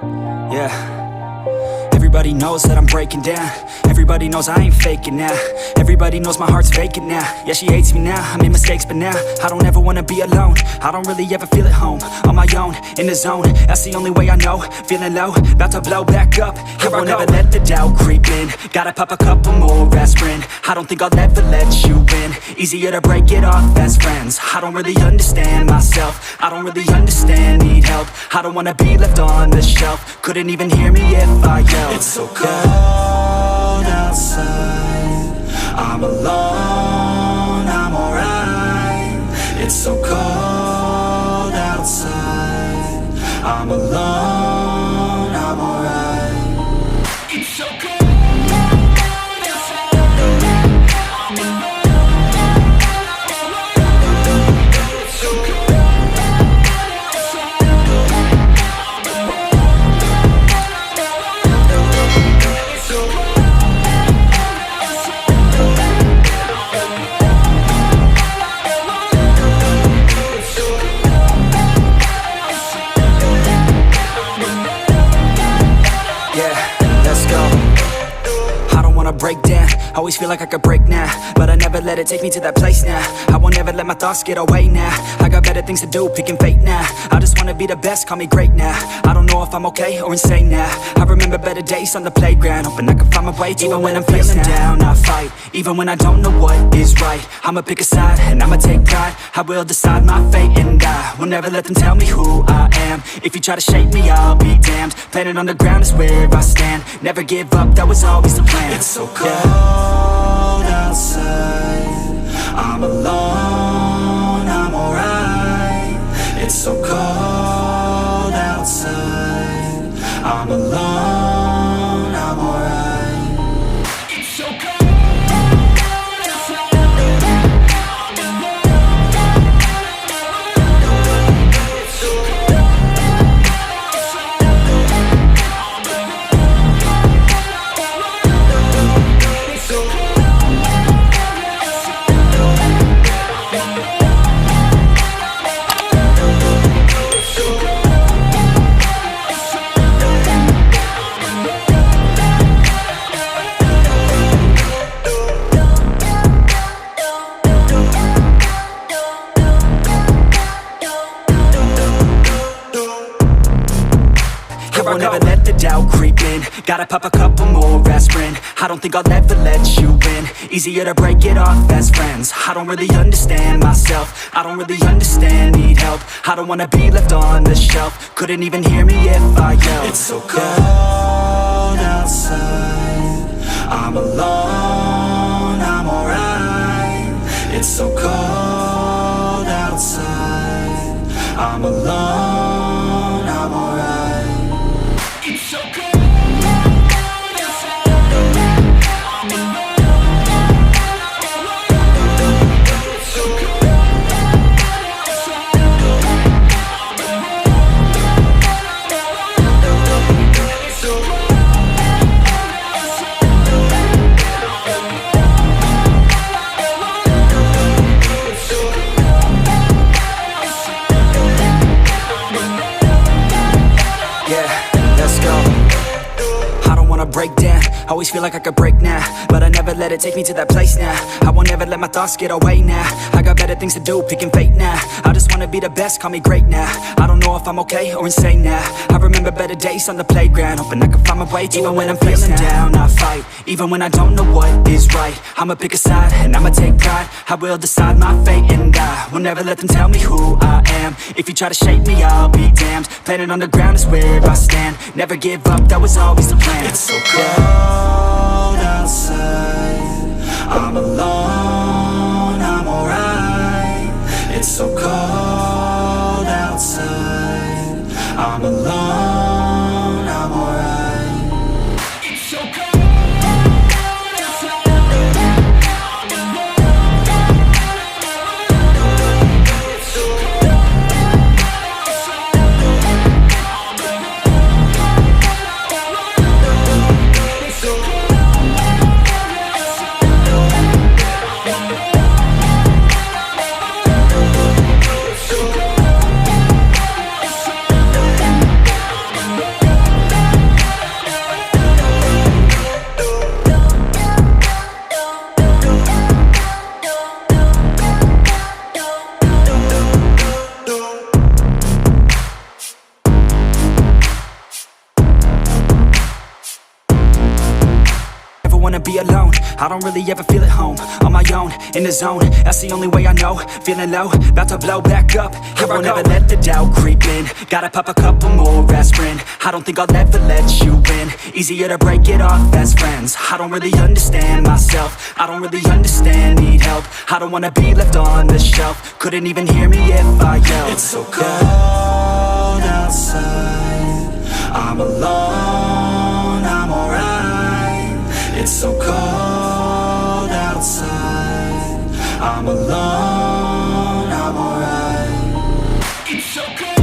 Yeah. Everybody knows that I'm breaking down. Everybody knows I ain't faking now. Everybody knows my heart's vacant now. Yeah, she hates me now, I made mistakes but now I don't ever wanna be alone. I don't really ever feel at home. On my own, in the zone, that's the only way I know. Feeling low, about to blow back up. Here I won't ever let the doubt creep in. Gotta pop a couple more aspirin. I don't think I'll ever let you in. Easier to break it off as friends. I don't really understand myself. I don't really understand, need help. I don't wanna be left on the shelf. Couldn't even hear me if I yelled. It's so cold outside, I'm alone, I'm alright. It's so cold outside, I'm alone, I'm alright. It's so cold. Break down, always feel like I could break now, but I never let it take me to that place now. I won't ever let my thoughts get away now. I got better things to do, picking fate now. I just wanna be the best, call me great now. I don't know if I'm okay or insane now. I remember better days on the playground, hoping I can find my way to even when I'm feeling down, I fight, even when I don't know what is right. I'ma pick a side, and I'ma take pride. I will decide my fate, and I will never let them tell me who I am. If you try to shake me, I'll be damned. Planet on the ground is where I stand. Never give up, that was always the plan. It's so cold outside, I'm alone, I'm alright. It's so cold outside, I'm alone, I'm alright. It's so cold. I won't ever let the doubt creep in. Gotta pop a couple more aspirin. I don't think I'll ever let you in. Easier to break it off as friends. I don't really understand myself. I don't really understand, need help. I don't wanna be left on the shelf. Couldn't even hear me if I yelled. It's so cold outside, I'm alone, I'm alright. It's so cold outside, I'm alone, I'm alright. It's so cold. Break down, always feel like I could break now, but I never let it take me to that place now. I won't ever let my thoughts get away now. I got better things to do, picking fate now. I just wanna be the best, call me great now. I don't know if I'm okay or insane now. I remember better days on the playground, hoping I can find my way to even when I'm feeling down, I fight, even when I don't know what is right. I'ma pick a side, and I'ma take pride. I will decide my fate, and I will never let them tell me who I am. If you try to shake me, I'll be damned. Planet on the ground is where I stand. Never give up, that was always the plan. It's so cold outside, I'm alone, I'm alright. It's so cold outside, I'm alone, I'm alright. It's so cold. wanna be alone. I don't really ever feel at home. On my own, in the zone, that's the only way I know. Feeling low, about to blow back up. Here I won't ever let the doubt creep in. Gotta pop a couple more aspirin. I don't think I'll ever let you in. Easier to break it off as friends. I don't really understand myself. I don't really understand, need help. I don't wanna be left on the shelf. Couldn't even hear me if I yelled. It's so cold outside, I'm alone, I'm alright. It's so cold outside, I'm alone, I'm alright. It's so cold.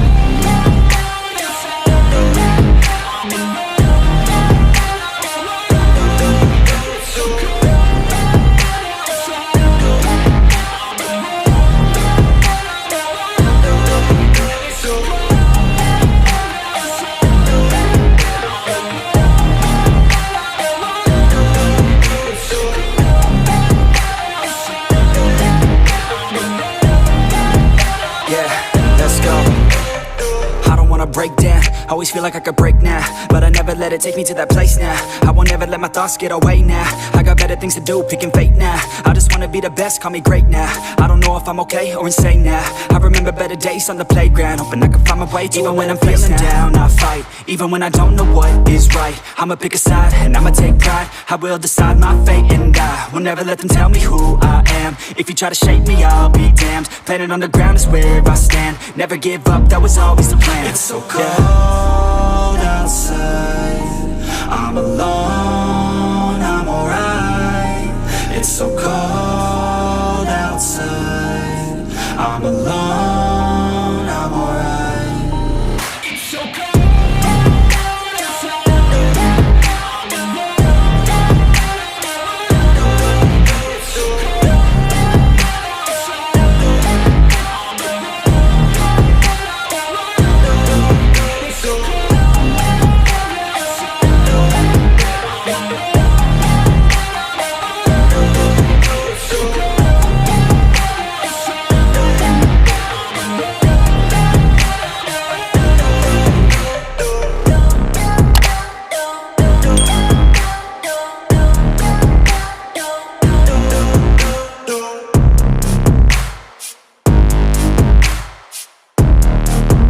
Break down, always feel like I could break now, but I never let it take me to that place now. I won't ever let my thoughts get away now. I got better things to do, picking fate now. I just wanna be the best, call me great now. I don't know if I'm okay or insane now. I remember better days on the playground, hoping I can find my way. Even when I'm feeling down, I fight. Even when I don't know what is right, I'ma pick a side and I'ma take pride. I will decide my fate and I will never let them tell me who I am. If you try to shape me, I'll be damned. Planet on the ground is where I stand. Never give up, that was always the plan. It's so cold outside, I'm alone.